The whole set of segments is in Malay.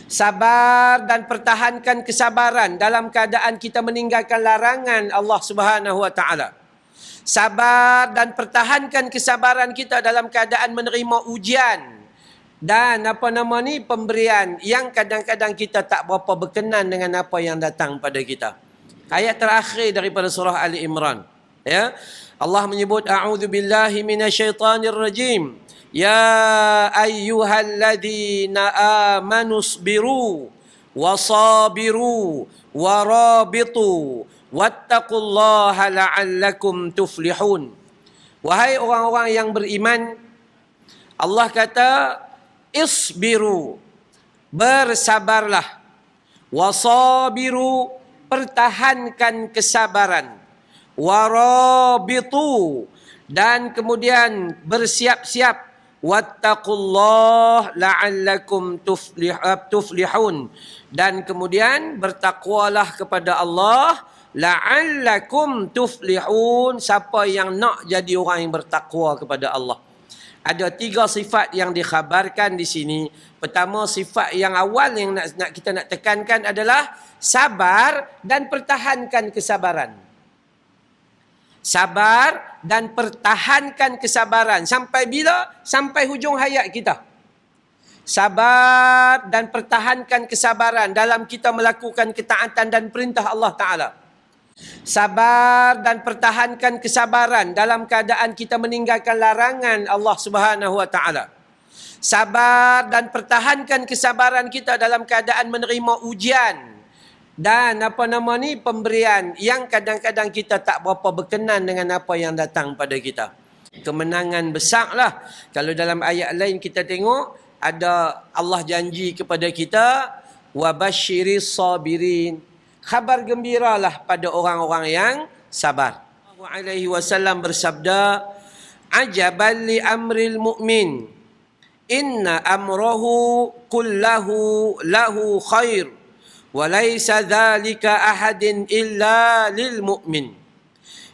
Sabar dan pertahankan kesabaran dalam keadaan kita meninggalkan larangan Allah Subhanahu wa taala. Sabar dan pertahankan kesabaran kita dalam keadaan menerima ujian dan pemberian yang kadang-kadang kita tak berapa berkenan dengan apa yang datang pada kita. Ayat terakhir daripada surah Ali Imran, ya. Allah menyebut a'udzubillahi minasyaitanir rajim. Ya ayyuhalladzina amanu sabiru wasabiru warabitu wattaqullaha la'allakum tuflihun. Wahai orang-orang yang beriman, Allah kata isbiru, bersabarlah, wasabiru, pertahankan kesabaran, warabitu, dan kemudian bersiap-siap, wattaqullah la'allakum tuflihun, dan kemudian bertakwalah kepada Allah, la'allakum tuflihun, siapa yang nak jadi orang yang bertakwa kepada Allah. Ada 3 sifat yang dikhabarkan di sini. Pertama, sifat yang awal yang kita nak tekankan adalah sabar dan pertahankan kesabaran. Sabar dan pertahankan kesabaran. Sampai bila? Sampai hujung hayat kita. Sabar dan pertahankan kesabaran dalam kita melakukan ketaatan dan perintah Allah Ta'ala. Sabar dan pertahankan kesabaran dalam keadaan kita meninggalkan larangan Allah Subhanahu wa taala. Sabar dan pertahankan kesabaran kita dalam keadaan menerima ujian dan pemberian yang kadang-kadang kita tak berapa berkenan dengan apa yang datang pada kita. Kemenangan besarlah. Kalau dalam ayat lain kita tengok ada Allah janji kepada kita, wabasyiris sabirin, khabar gembiralah pada orang-orang yang sabar. Allah alaihi wasallam bersabda, ajaban li amril mu'min, inna amrahu kullahu lahu khair, wa laysa dhalika ahadin illa lil mu'min.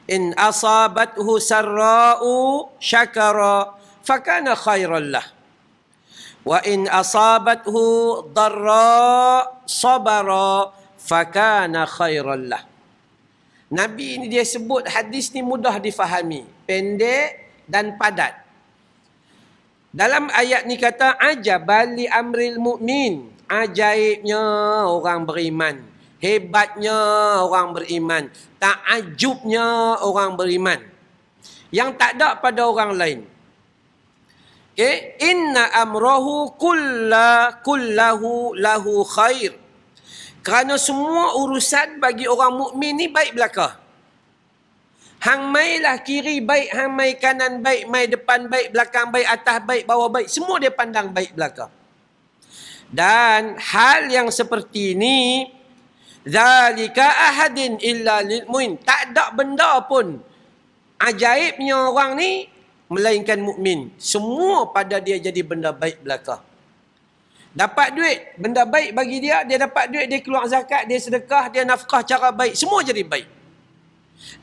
In asabathu sarra'u syakara fakana khairan lah, wa in asabathu dharra sabara fakana khairan lah. Nabi ini dia sebut hadis ni mudah difahami, pendek dan padat. Dalam ayat ni kata ajaban li amril mu'min, ajaibnya orang beriman, hebatnya orang beriman, takajubnya orang beriman yang tak ada pada orang lain. Okay? Inna amrahu kullahu lahu khair. Kerana semua urusan bagi orang mukmin ni baik belaka. Hang mai lah kiri baik, hang mai kanan baik, mai depan baik, belakang baik, atas baik, bawah baik. Semua dia pandang baik belaka. Dan hal yang seperti ini, zalika ahadin illa lil mu'min. Tak ada benda pun ajaibnya orang ni melainkan mukmin. Semua pada dia jadi benda baik belaka. Dapat duit, benda baik bagi dia, dia dapat duit, dia keluar zakat, dia sedekah, dia nafkah cara baik, semua jadi baik.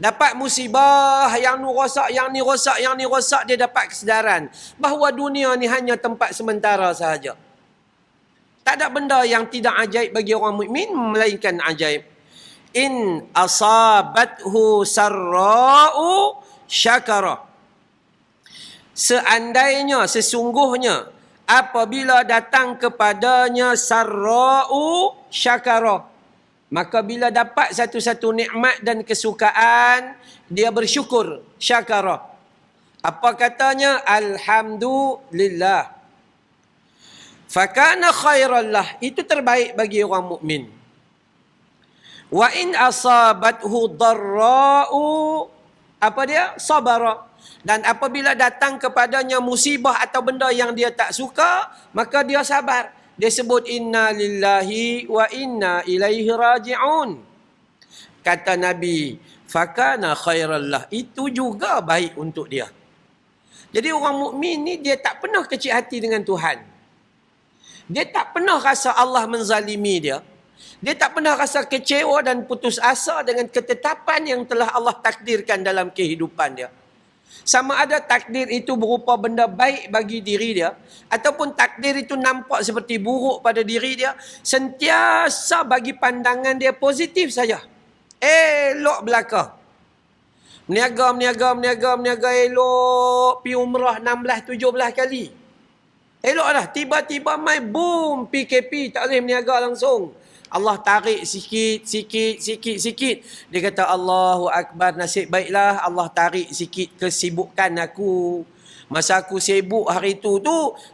Dapat musibah, yang ni rosak, yang ni rosak, yang ni rosak, dia dapat kesedaran bahawa dunia ni hanya tempat sementara sahaja. Tak ada benda yang tidak ajaib bagi orang mukmin melainkan ajaib. In asabathu sarra'u syakara. Seandainya, sesungguhnya, apabila datang kepadanya sarra'u syakara, maka bila dapat satu-satu nikmat dan kesukaan, dia bersyukur, syakara. Apa katanya? Alhamdulillah. Fakana khairan lah. Itu terbaik bagi orang mukmin. Wa in asabathu dharra'u, apa dia? Sabara. Dan apabila datang kepadanya musibah atau benda yang dia tak suka, maka dia sabar. Dia sebut inna lillahi wa inna ilaihi raji'un. Kata Nabi, fakana khairan lah. Itu juga baik untuk dia. Jadi orang mukmin ni dia tak pernah kecil hati dengan Tuhan. Dia tak pernah rasa Allah menzalimi dia. Dia tak pernah rasa kecewa dan putus asa dengan ketetapan yang telah Allah takdirkan dalam kehidupan dia. Sama ada takdir itu berupa benda baik bagi diri dia ataupun takdir itu nampak seperti buruk pada diri dia, sentiasa bagi pandangan dia positif saja. Elok belaka. Meniaga elok. Pi umrah 16-17 kali. Elok dah. Tiba-tiba mai boom PKP. Tak boleh meniaga langsung. Allah tarik sikit. Dia kata Allahu Akbar, nasib baiklah Allah tarik sikit kesibukan aku. Masa aku sibuk hari tu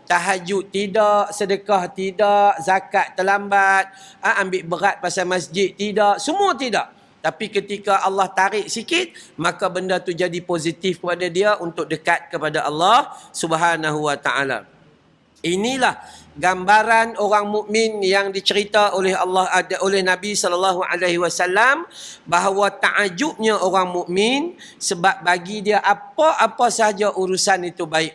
tahajud tidak, sedekah tidak, zakat terlambat, ambil berat pasal masjid tidak, semua tidak. Tapi ketika Allah tarik sikit, maka benda tu jadi positif kepada dia untuk dekat kepada Allah Subhanahu wa taala. Inilah gambaran orang mukmin yang dicerita oleh oleh Nabi sallallahu alaihi wasallam, bahawa takjubnya orang mukmin sebab bagi dia apa-apa sahaja urusan itu baik.